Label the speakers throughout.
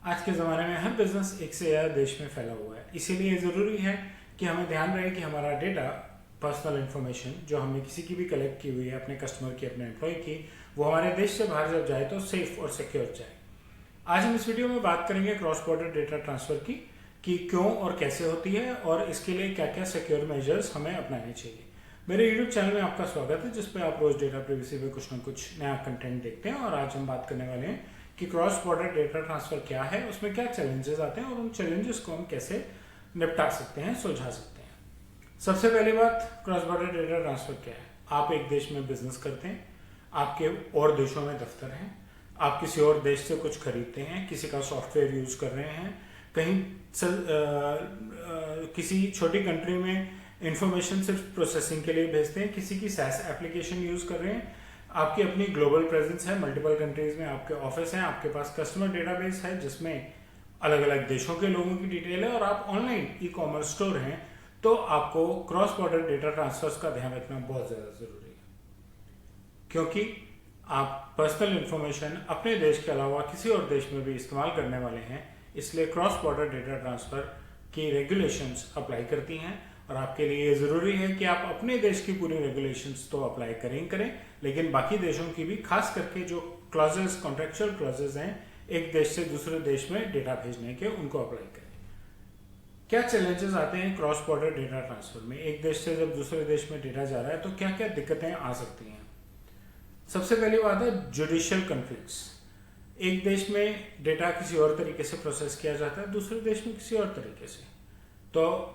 Speaker 1: आज के ज़माने में हर बिजनेस एक से ज़्यादा देश में फैला हुआ है, इसीलिए ज़रूरी है कि हमें ध्यान रहे कि हमारा डेटा, पर्सनल इन्फॉर्मेशन जो हमने किसी की भी कलेक्ट की हुई है, अपने कस्टमर की, अपने एम्प्लॉय की, वो हमारे देश से बाहर जब जाए तो सेफ और सिक्योर जाए। आज हम इस वीडियो में बात करेंगे क्रॉस बॉर्डर डेटा ट्रांसफ़र की कि क्यों और कैसे होती है और इसके लिए क्या क्या सिक्योर मेजर्स हमें अपनाने चाहिए। मेरे यूट्यूब चैनल में आपका स्वागत है, जिस पे आप रोज डेटा प्राइवेसी पे कुछ ना कुछ नया कंटेंट देखते हैं। और आज हम बात करने वाले हैं कि क्रॉस बॉर्डर डेटा ट्रांसफर क्या है, उसमें क्या चैलेंजेस आते हैं और उन चैलेंजेस को हम कैसे निपटा सकते हैं, सुलझा सकते हैं। सबसे पहली बात, क्रॉस बॉर्डर डेटा ट्रांसफर क्या है। आप एक देश में बिजनेस करते हैं, आपके और देशों में दफ्तर हैं, आप किसी और देश से कुछ खरीदते हैं, किसी का सॉफ्टवेयर यूज कर रहे हैं, कहीं किसी छोटी कंट्री में इंफॉर्मेशन सिर्फ प्रोसेसिंग के लिए भेजते हैं, किसी की सैस एप्लीकेशन यूज कर रहे हैं, आपकी अपनी ग्लोबल प्रेजेंस है, मल्टीपल कंट्रीज में आपके ऑफिस हैं, आपके पास कस्टमर डेटाबेस है जिसमें अलग अलग देशों के लोगों की डिटेल है, और आप ऑनलाइन ई कॉमर्स स्टोर हैं, तो आपको क्रॉस बॉर्डर डेटा ट्रांसफर्स का ध्यान रखना बहुत ज़्यादा ज़रूरी है, क्योंकि आप पर्सनल इंफॉर्मेशन अपने देश के अलावा किसी और देश में भी इस्तेमाल करने वाले हैं। इसलिए क्रॉस बॉर्डर डेटा ट्रांसफ़र की रेगुलेशंस अप्लाई करती हैं, और आपके लिए ये ज़रूरी है कि आप अपने देश की पूरी रेगुलेशंस तो अप्लाई करें, लेकिन बाकी देशों की भी, खास करके जो क्लॉजेस, कॉन्ट्रेक्चुअल क्लॉजेस हैं एक देश से दूसरे देश में डेटा भेजने के, उनको अप्लाई करें। क्या चैलेंजेस आते हैं क्रॉस बॉर्डर डेटा ट्रांसफर में। एक देश से जब दूसरे देश में डेटा जा रहा है तो क्या क्या दिक्कतें आ सकती हैं। सबसे पहली बात है जुडिशियल कन्फ्लिक्ट्स। एक देश में डेटा किसी और तरीके से प्रोसेस किया जाता है, दूसरे देश में किसी और तरीके से। तो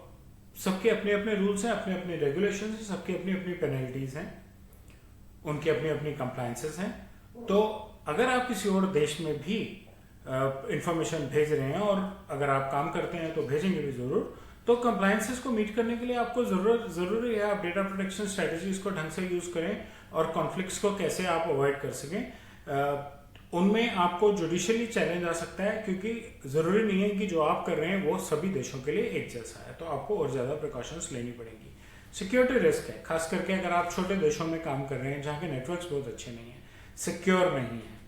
Speaker 1: सबके अपने अपने रूल्स हैं, अपने अपने रेगुलेशंस हैं, सबकी अपनी अपनी पेनल्टीज हैं, उनकी अपनी अपनी कंप्लायंसेस हैं। तो अगर आप किसी और देश में भी इंफॉर्मेशन भेज रहे हैं, और अगर आप काम करते हैं तो भेजेंगे भी जरूर, तो कंप्लायंसेस को मीट करने के लिए आपको जरूरी है आप डेटा प्रोटेक्शन स्ट्रेटजीज को ढंग से यूज करें, और कॉन्फ्लिक्ट्स को कैसे आप अवॉइड कर सकें। उनमें आपको जुडिशियली चैलेंज आ सकता है, क्योंकि जरूरी नहीं है कि जो आप कर रहे हैं वो सभी देशों के लिए एक जैसा है, तो आपको और ज्यादा प्रिकॉशंस लेनी पड़ेंगी। सिक्योरिटी रिस्क है, खास करके अगर आप छोटे देशों में काम कर रहे हैं जहाँ के नेटवर्क्स बहुत अच्छे नहीं है, सिक्योर नहीं है,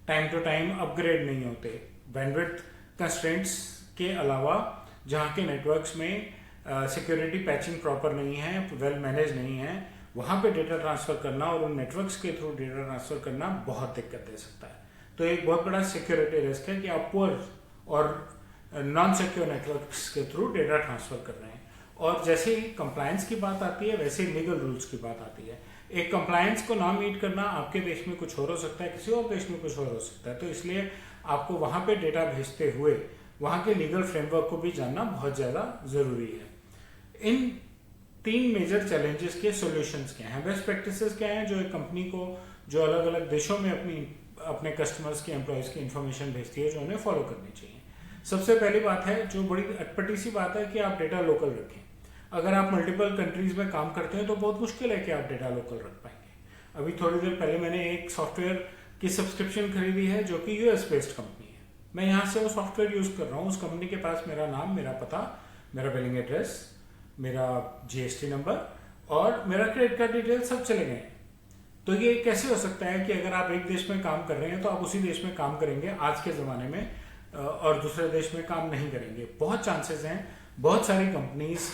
Speaker 1: टाइम टू टाइम अपग्रेड नहीं होते, बैंडविड्थ कंस्ट्रेंट्स के अलावा जहाँ के नेटवर्क्स में सिक्योरिटी पैचिंग प्रॉपर नहीं है, वेल मैनेज नहीं है, वहाँ पे डेटा ट्रांसफर करना और उन नेटवर्क्स के थ्रू डेटा ट्रांसफर करना बहुत दिक्कत दे सकता है। तो एक बहुत बड़ा सिक्योरिटी रिस्क है कि आप पुअर और नॉन सिक्योर नेटवर्क्स के थ्रू डेटा ट्रांसफर कर रहे हैं। और जैसे ही कंप्लायंस की बात आती है, वैसे ही लीगल रूल्स की बात आती है। एक कंप्लायंस को ना मीट करना आपके देश में कुछ और हो सकता है, किसी और देश में कुछ और हो सकता है, तो इसलिए आपको वहाँ पे डेटा भेजते हुए वहाँ के लीगल फ्रेमवर्क को भी जानना बहुत ज़्यादा ज़रूरी है। इन तीन मेजर चैलेंजेस के सॉल्यूशंस क्या हैं, बेस्ट प्रैक्टिसेस क्या हैं जो एक कंपनी को, जो अलग अलग देशों में अपने कस्टमर्स की, एम्प्लॉयज़ की इंफॉर्मेशन भेजती है, जो उन्हें फॉलो करनी चाहिए। सबसे पहली बात है, जो बड़ी अटपटी सी बात है, कि आप डेटा लोकल रखें। अगर आप मल्टीपल कंट्रीज में काम करते हैं तो बहुत मुश्किल है कि आप डेटा लोकल रख पाएंगे। अभी थोड़ी देर पहले मैंने एक सॉफ्टवेयर की सब्सक्रिप्शन खरीदी है जो कि यूएस बेस्ड कंपनी है। मैं यहाँ से वो सॉफ्टवेयर यूज कर रहा हूँ, उस कंपनी के पास मेरा नाम, मेरा पता, मेरा बिलिंग एड्रेस, मेरा जीएसटी नंबर और मेरा क्रेडिट कार्ड डिटेल सब चले गए। तो ये कैसे हो सकता है कि अगर आप एक देश में काम कर रहे हैं तो आप उसी देश में काम करेंगे आज के ज़माने में, और दूसरे देश में काम नहीं करेंगे। बहुत चांसेस हैं। बहुत सारी कंपनीज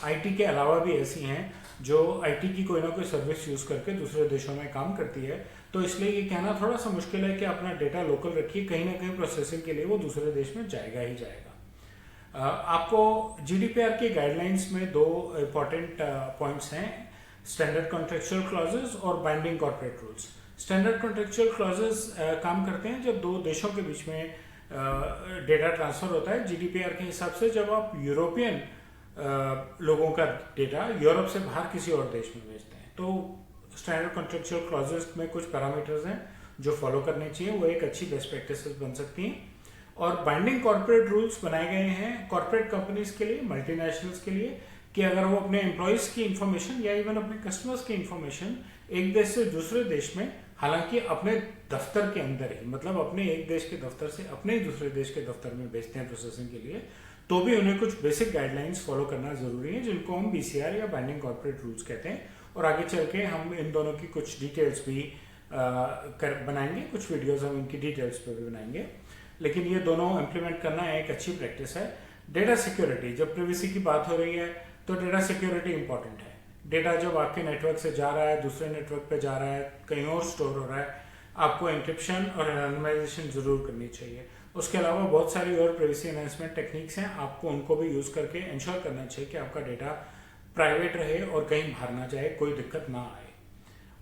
Speaker 1: आईटी के अलावा भी ऐसी हैं जो आईटी की कोई ना कोई सर्विस यूज़ करके दूसरे देशों में काम करती है। तो इसलिए ये कहना थोड़ा सा मुश्किल है कि अपना डेटा लोकल रखिए, कहीं ना कहीं प्रोसेसिंग के लिए वो दूसरे देश में जाएगा ही जाएगा। आपको जीडीपीआर की गाइडलाइंस में दो इम्पॉर्टेंट पॉइंट्स हैं, स्टैंडर्ड कॉन्ट्रेक्चुअल क्लॉजेस और binding corporate rules. Standard contractual clauses काम करते हैं जब दो देशों के बीच में डेटा ट्रांसफर होता है। जीडीपीआर के हिसाब से जब आप यूरोपियन लोगों का डेटा यूरोप से बाहर किसी और देश में भेजते हैं, तो स्टैंडर्ड कॉन्ट्रेक्चुअल क्लॉजेस में कुछ पैरामीटर्स हैं जो फॉलो करने चाहिए, वो एक अच्छी बेस्ट प्रैक्टिसेस बन सकती हैं। और बाइंडिंग कॉर्पोरेट रूल्स बनाए गए हैं कॉर्पोरेट कंपनीज के लिए, मल्टीनेशनल्स के लिए, कि अगर वो अपने एम्प्लॉयज़ की इंफॉर्मेशन या इवन अपने कस्टमर्स की इंफॉर्मेशन एक देश से दूसरे देश में, हालांकि अपने दफ्तर के अंदर ही, मतलब अपने एक देश के दफ्तर से अपने दूसरे देश के दफ्तर में भेजते हैं प्रोसेसिंग के लिए, तो भी उन्हें कुछ बेसिक गाइडलाइंस फॉलो करना जरूरी है, जिनको हम बीसीआर या बाइंडिंग कॉर्पोरेट रूल्स कहते हैं। और आगे चल के हम इन दोनों की कुछ डिटेल्स भी बनाएंगे, कुछ वीडियोस हम इनकी डिटेल्स पे भी बनाएंगे। लेकिन ये दोनों इम्प्लीमेंट करना एक अच्छी प्रैक्टिस है। डेटा सिक्योरिटी, जब प्रिवेसी की बात हो रही है तो डेटा सिक्योरिटी इंपॉर्टेंट है। डेटा जब आपके नेटवर्क से जा रहा है, दूसरे नेटवर्क पे जा रहा है, कहीं और स्टोर हो रहा है, आपको एन्क्रिप्शन और एनोनिमाइजेशन जरूर करनी चाहिए। उसके अलावा बहुत सारी और प्राइवेसी एनहांसमेंट टेक्निक्स हैं, आपको उनको भी यूज करके इंश्योर करना चाहिए कि आपका डेटा प्राइवेट रहे और कहीं बाहर ना जाए, कोई दिक्कत ना आए।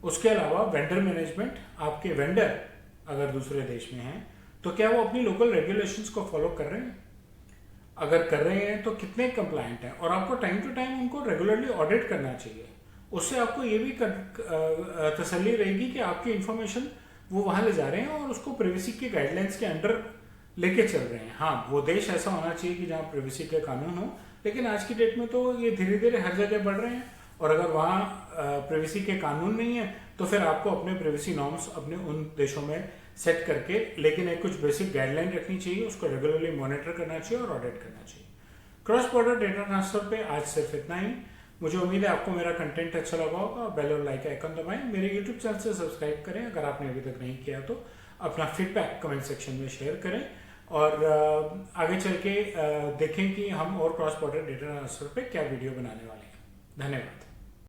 Speaker 1: उसके अलावा वेंडर मैनेजमेंट, आपके वेंडर अगर दूसरे देश में हैं तो क्या वो अपनी लोकल रेगुलेशंस को फॉलो कर रहे हैं, अगर कर रहे हैं तो कितने कंप्लायंट हैं, और आपको टाइम टू टाइम उनको रेगुलरली ऑडिट करना चाहिए। उससे आपको ये भी तसल्ली रहेगी कि आपकी इंफॉर्मेशन वो वहां ले जा रहे हैं और उसको प्राइवेसी के गाइडलाइंस के अंडर लेके चल रहे हैं। हाँ, वो देश ऐसा होना चाहिए कि जहाँ प्राइवेसी के कानून हो, लेकिन आज की डेट में तो ये धीरे धीरे हर जगह बढ़ रहे हैं, और अगर वहाँ प्राइवेसी के कानून नहीं है तो फिर आपको अपने प्राइवेसी नॉर्म्स अपने उन देशों में सेट करके, लेकिन एक कुछ बेसिक गाइडलाइन रखनी चाहिए, उसको रेगुलरली मॉनिटर करना चाहिए और ऑडिट करना चाहिए। क्रॉस बॉर्डर डेटा ट्रांसफर पे आज सिर्फ इतना ही। मुझे उम्मीद है आपको मेरा कंटेंट अच्छा लगा होगा। बेल और लाइक आइकन दबाएं, मेरे यूट्यूब चैनल से सब्सक्राइब करें अगर आपने अभी तक नहीं किया तो। अपना फीडबैक कमेंट सेक्शन में शेयर करें, और आगे चल के देखें कि हम और क्रॉस बॉर्डर डेटा ट्रांसफर पे क्या वीडियो बनाने वाले हैं। धन्यवाद।